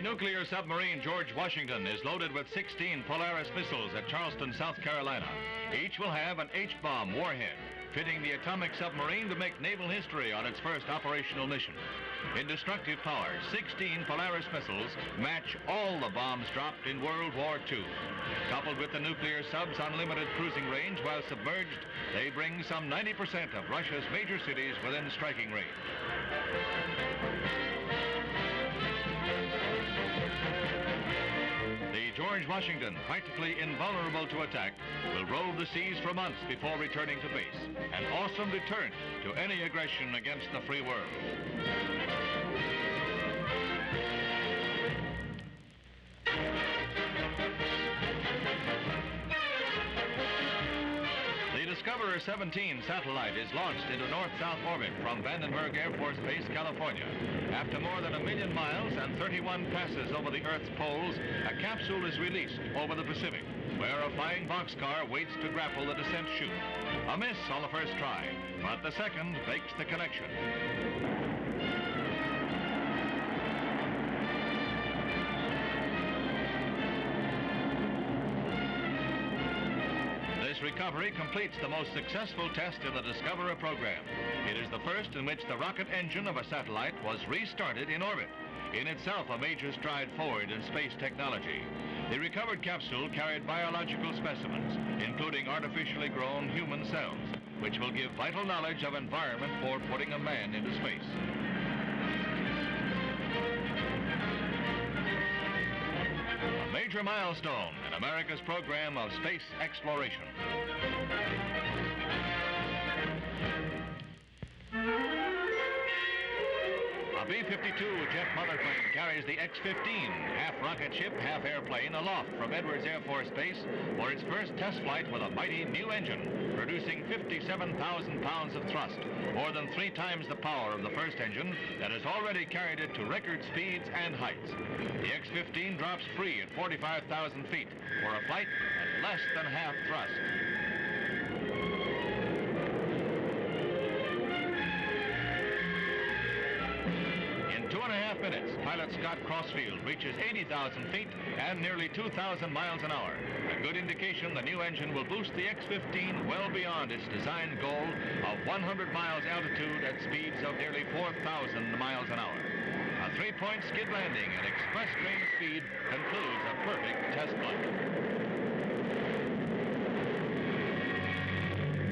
The nuclear submarine George Washington is loaded with 16 Polaris missiles at Charleston, South Carolina. Each will have an H-bomb warhead, fitting the atomic submarine to make naval history on its first operational mission. In destructive power, 16 Polaris missiles match all the bombs dropped in World War II. Coupled with the nuclear sub's unlimited cruising range while submerged, they bring some 90% of Russia's major cities within striking range. The George Washington, practically invulnerable to attack, will rove the seas for months before returning to base. An awesome deterrent to any aggression against the free world. The Discoverer 17 satellite is launched into north-south orbit from Vandenberg Air Force Base, California. After more than 1 million miles and 31 passes over the Earth's poles, a capsule is released over the Pacific, where a flying boxcar waits to grapple the descent chute. A miss on the first try, but the second makes the connection. This recovery completes the most successful test in the Discoverer program. It is the first in which the rocket engine of a satellite was restarted in orbit, in itself a major stride forward in space technology. The recovered capsule carried biological specimens, including artificially grown human cells, which will give vital knowledge of environment for putting a man into space. A major milestone in America's program of space exploration. A B-52 jet monoplane carries the X-15, half rocket ship, half airplane, aloft from Edwards Air Force Base for its first test flight with a mighty new engine, producing 57,000 pounds of thrust, more than 3 times the power of the first engine that has already carried it to record speeds and heights. The X-15 drops free at 45,000 feet for a flight at less than half thrust. In 2.5 minutes, pilot Scott Crossfield reaches 80,000 feet and nearly 2,000 miles an hour. A good indication the new engine will boost the X-15 well beyond its designed goal of 100 miles altitude at speeds of nearly 4,000 miles an hour. A 3-point skid landing at express train speed concludes a perfect test flight.